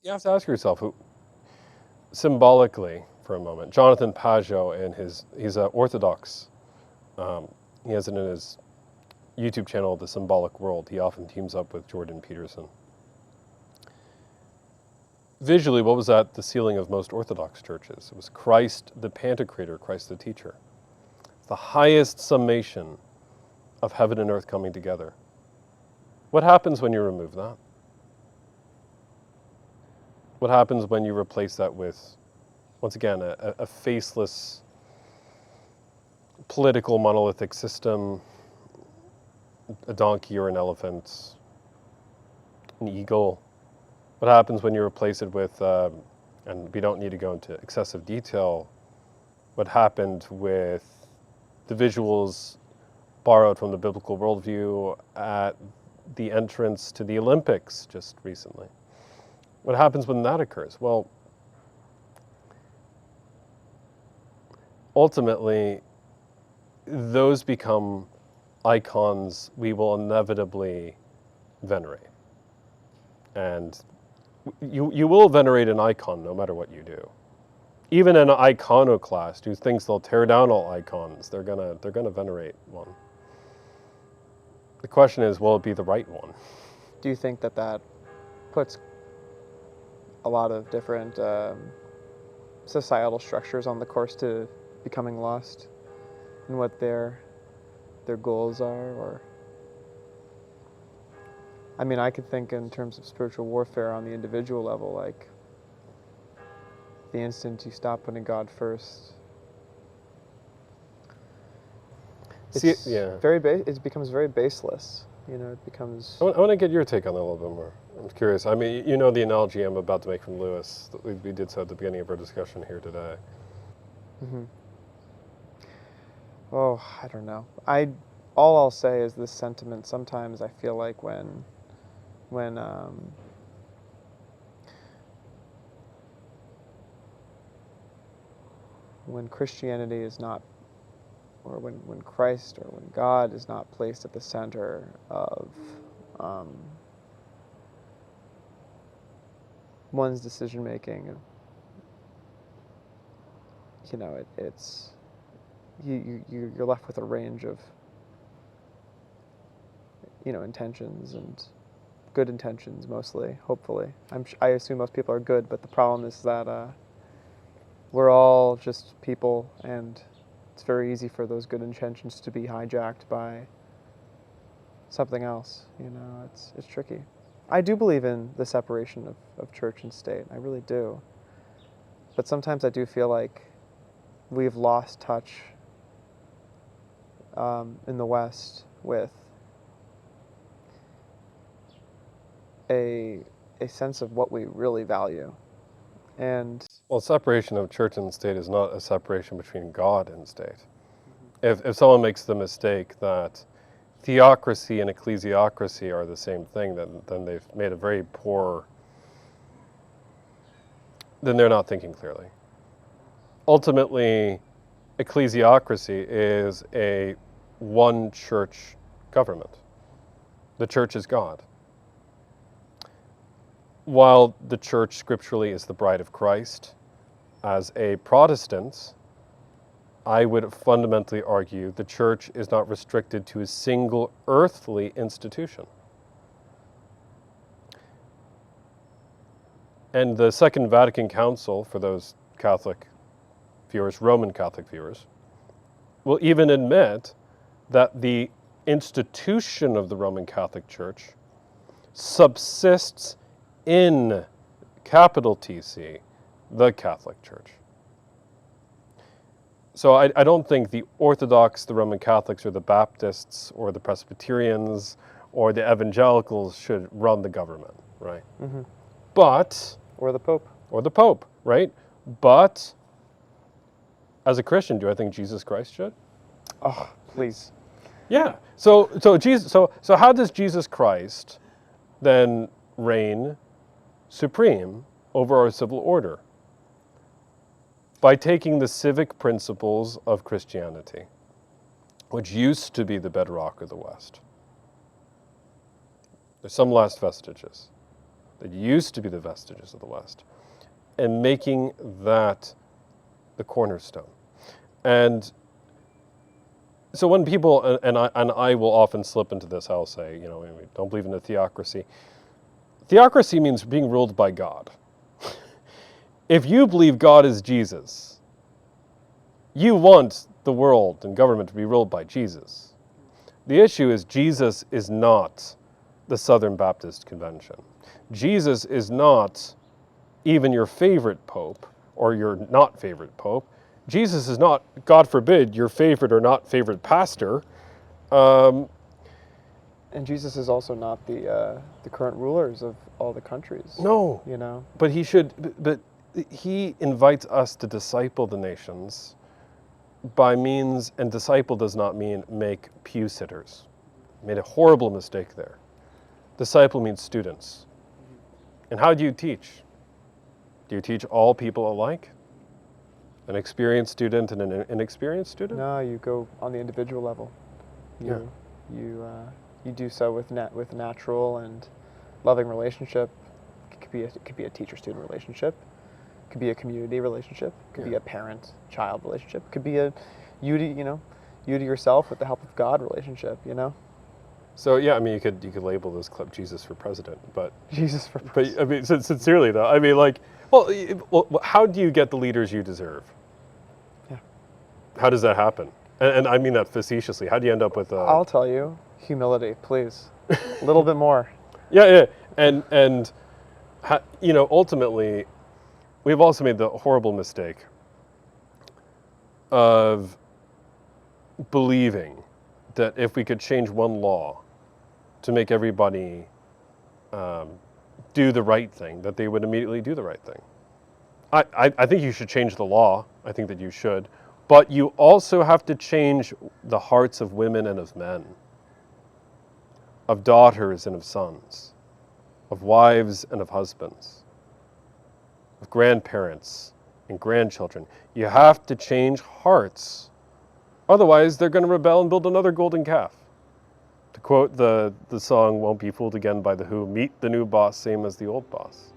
You have to ask yourself, who, symbolically, for a moment, Jonathan Pageau and he's an Orthodox. He has it in his YouTube channel, The Symbolic World. He often teams up with Jordan Peterson. Visually, what was at the ceiling of most Orthodox churches? It was Christ the Pantocrator, Christ the teacher. The highest summation of heaven and earth coming together. What happens when you remove that? What happens when you replace that with, once again, a faceless political monolithic system, a donkey or an elephant, an eagle? What happens when you replace it with, and we don't need to go into excessive detail, what happened with the visuals borrowed from the biblical worldview at the entrance to the Olympics just recently? What happens when that occurs? Well, ultimately, those become icons we will inevitably venerate. And you will venerate an icon no matter what you do. Even an iconoclast who thinks they'll tear down all icons, they're gonna venerate one. The question is, will it be the right one? Do you think that puts a lot of different societal structures on the course to becoming lost in what their goals are? Or, I mean, I could think in terms of spiritual warfare on the individual level, like the instant you stop putting God first, it becomes very baseless. You know, it becomes. I want to get your take on that a little bit more. I'm curious. I mean, you know the analogy I'm about to make from Lewis. That we did so at the beginning of our discussion here today. Mm-hmm. Oh, I don't know. All I'll say is this sentiment. Sometimes I feel like when Christianity is not, or when Christ or when God is not placed at the center of one's decision making, you know, it's you're left with a range of, you know, intentions, and good intentions mostly, hopefully. I assume most people are good, but the problem is that we're all just people, and it's very easy for those good intentions to be hijacked by something else. You know, it's tricky. I do believe in the separation of church and state. I really do. But sometimes I do feel like we've lost touch in the West with a sense of what we really value. And well, separation of church and state is not a separation between God and state. If someone makes the mistake that theocracy and ecclesiocracy are the same thing, then they've made a very poor, then they're not thinking clearly. Ultimately, ecclesiocracy is a one church government. The church is God. While the church scripturally is the bride of Christ, as a Protestant, I would fundamentally argue the church is not restricted to a single earthly institution. And the Second Vatican Council, for those Catholic viewers, Roman Catholic viewers, will even admit that the institution of the Roman Catholic Church subsists in, capital TC, the Catholic Church. So I don't think the Orthodox, the Roman Catholics, or the Baptists, or the Presbyterians, or the Evangelicals should run the government, right? Mm-hmm. But... Or the Pope. Or the Pope, right? But, as a Christian, do I think Jesus Christ should? Oh, please. Yeah. So how does Jesus Christ then reign supreme over our civil order? By taking the civic principles of Christianity, which used to be the bedrock of the West. There's some last vestiges. that used to be the vestiges of the West, and making that the cornerstone. And so when people, and I will often slip into this, I'll say, we don't believe in a theocracy. Theocracy means being ruled by God. If you believe God is Jesus, you want the world and government to be ruled by Jesus. The issue is Jesus is not the Southern Baptist Convention. Jesus is not even your favorite pope or your not favorite pope. Jesus is not, God forbid, your favorite or not favorite pastor. And Jesus is also not the current rulers of all the countries. No, but he should. But he invites us to disciple the nations by means, and disciple does not mean make pew sitters. Made a horrible mistake there. Disciple means students. And how do you teach? Do you teach all people alike? An experienced student and an inexperienced student? No, you go on the individual level. You do so with natural and loving relationship. It could be a teacher-student relationship. It could be a community relationship. It could be a parent-child relationship. It could be a you to yourself with the help of God relationship. So yeah, I mean, you could label this clip "Jesus for President," but Jesus for President. But I mean, sincerely though, I mean, like, well, how do you get the leaders you deserve? Yeah. How does that happen? And I mean that facetiously. How do you end up with? I'll tell you, humility, please, a little bit more. Yeah, and ultimately, we've also made the horrible mistake of believing that if we could change one law to make everybody do the right thing, that they would immediately do the right thing. I think you should change the law. I think that you should. But you also have to change the hearts of women and of men, of daughters and of sons, of wives and of husbands, of grandparents and grandchildren. You have to change hearts. Otherwise, they're going to rebel and build another golden calf. To quote the song, "Won't Be Fooled Again" by The Who, meet the new boss, same as the old boss.